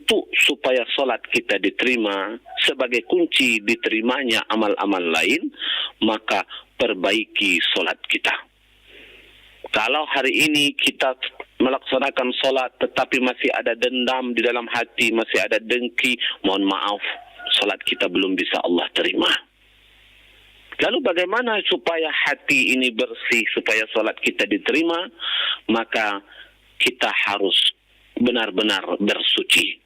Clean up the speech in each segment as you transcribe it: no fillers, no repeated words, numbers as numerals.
untuk supaya solat kita diterima sebagai kunci diterimanya amal-amal lain, maka perbaiki solat kita. Kalau hari ini kita melaksanakan solat tetapi masih ada dendam di dalam hati, masih ada dengki, mohon maaf, solat kita belum bisa Allah terima. Lalu bagaimana supaya hati ini bersih, supaya solat kita diterima? Maka kita harus benar-benar bersuci.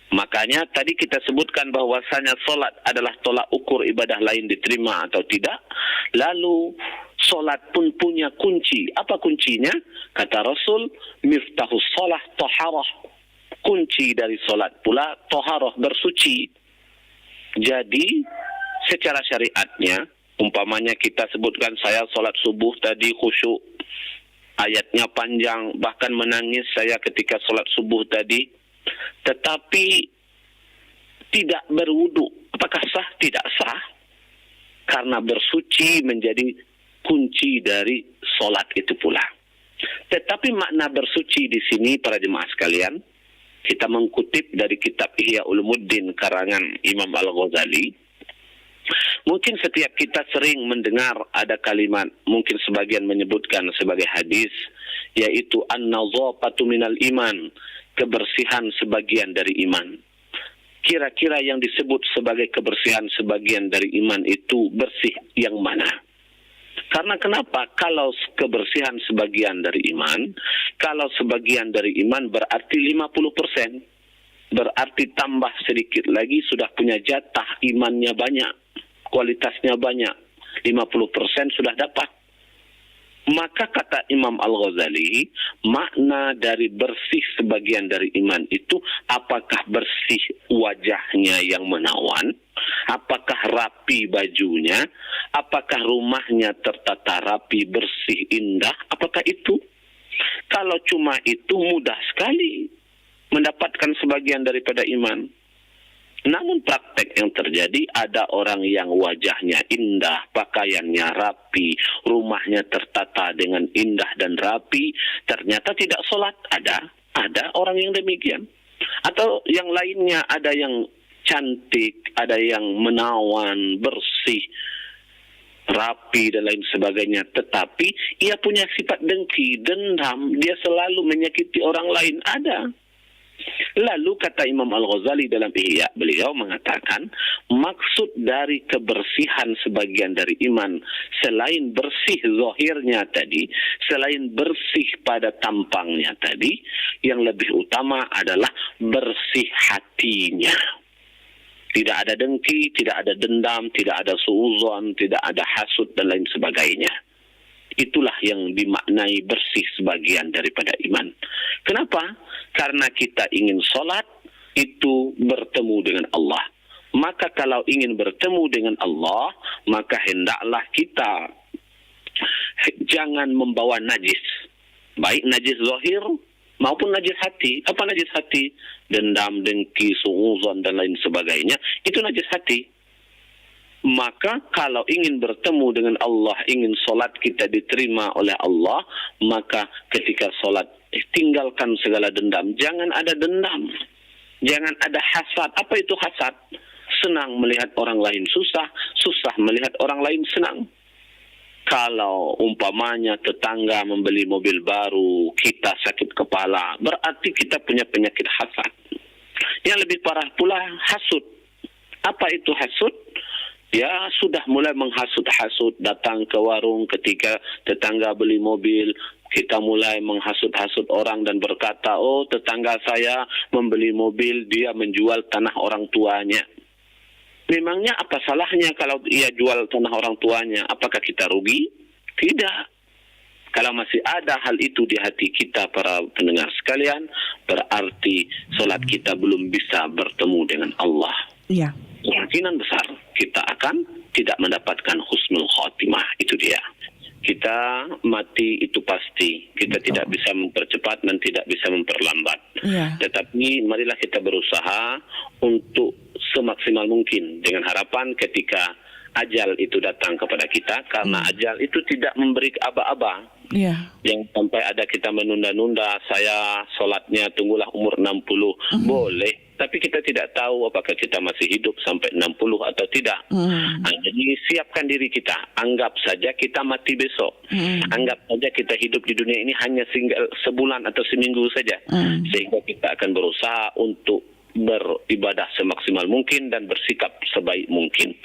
Makanya tadi kita sebutkan bahwasanya solat adalah tolak ukur ibadah lain diterima atau tidak. Lalu solat pun punya kunci. Apa kuncinya? Kata Rasul, miftahus solah toharoh. Kunci dari solat pula toharoh, bersuci. Jadi secara syariatnya, umpamanya kita sebutkan saya solat subuh tadi khusyuk, ayatnya panjang, bahkan menangis saya ketika solat subuh tadi, tetapi tidak berwudu. Apakah sah? Tidak sah. Karena bersuci menjadi kunci dari solat itu pula. Tetapi makna bersuci di sini para jemaah sekalian, kita mengutip dari kitab Ihya Ulumuddin karangan Imam Al-Ghazali. Mungkin setiap kita sering mendengar ada kalimat, mungkin sebagian menyebutkan sebagai hadis, yaitu an-nazafatu minal iman, kebersihan sebagian dari iman. Kira-kira yang disebut sebagai kebersihan sebagian dari iman itu bersih yang mana? Karena kenapa? Kalau kebersihan sebagian dari iman, kalau sebagian dari iman berarti 50%. Berarti tambah sedikit lagi sudah punya jatah, imannya banyak, kualitasnya banyak, 50% sudah dapat. Maka kata Imam Al-Ghazali, makna dari bersih sebagian dari iman itu, apakah bersih wajahnya yang menawan, apakah rapi bajunya, apakah rumahnya tertata rapi, bersih, indah, apakah itu? Kalau cuma itu mudah sekali mendapatkan sebagian daripada iman. Namun praktek yang terjadi, ada orang yang wajahnya indah, pakaiannya rapi, rumahnya tertata dengan indah dan rapi, ternyata tidak sholat. Ada orang yang demikian. Atau yang lainnya, ada yang cantik, ada yang menawan, bersih, rapi dan lain sebagainya, tetapi ia punya sifat dengki, dendam, dia selalu menyakiti orang lain. Ada. Lalu kata Imam Al-Ghazali dalam Ihya, beliau mengatakan maksud dari kebersihan sebagian dari iman, selain bersih zahirnya tadi, selain bersih pada tampangnya tadi, yang lebih utama adalah bersih hatinya. Tidak ada dengki, tidak ada dendam, tidak ada suuzon, tidak ada hasud dan lain sebagainya. Itulah yang dimaknai bersih sebagian daripada iman. Kenapa? Karena kita ingin sholat itu bertemu dengan Allah. Maka kalau ingin bertemu dengan Allah, maka hendaklah kita jangan membawa najis. Baik najis zahir maupun najis hati. Apa najis hati? Dendam, dengki, suuzon dan lain sebagainya. Itu najis hati. Maka kalau ingin bertemu dengan Allah, ingin solat kita diterima oleh Allah, maka ketika solat tinggalkan segala dendam. Jangan ada dendam, jangan ada hasad. Apa itu hasad? Senang melihat orang lain susah, susah melihat orang lain senang. Kalau umpamanya tetangga membeli mobil baru, kita sakit kepala, berarti kita punya penyakit hasad. Yang lebih parah pula hasud. Apa itu hasud? Ya sudah mulai menghasut-hasut, datang ke warung ketika tetangga beli mobil, kita mulai menghasut-hasut orang dan berkata, oh tetangga saya membeli mobil, dia menjual tanah orang tuanya. Memangnya apa salahnya kalau ia jual tanah orang tuanya? Apakah kita rugi? Tidak. Kalau masih ada hal itu di hati kita para pendengar sekalian, berarti solat kita belum bisa bertemu dengan Allah. Iya. Kemungkinan besar kita akan tidak mendapatkan husnul khotimah. Itu dia. Kita mati itu pasti. Kita tidak bisa mempercepat dan tidak bisa memperlambat. Yeah. Tetapi marilah kita berusaha untuk semaksimal mungkin dengan harapan ketika ajal itu datang kepada kita, karena ajal itu tidak memberi aba-aba. Yeah. Yang sampai ada kita menunda-nunda, saya sholatnya tunggulah umur 60. Boleh. Tetapi kita tidak tahu apakah kita masih hidup sampai 60 atau tidak. Jadi siapkan diri kita. Anggap saja kita mati besok. Anggap saja kita hidup di dunia ini hanya sebulan atau seminggu saja. Sehingga kita akan berusaha untuk beribadah semaksimal mungkin dan bersikap sebaik mungkin.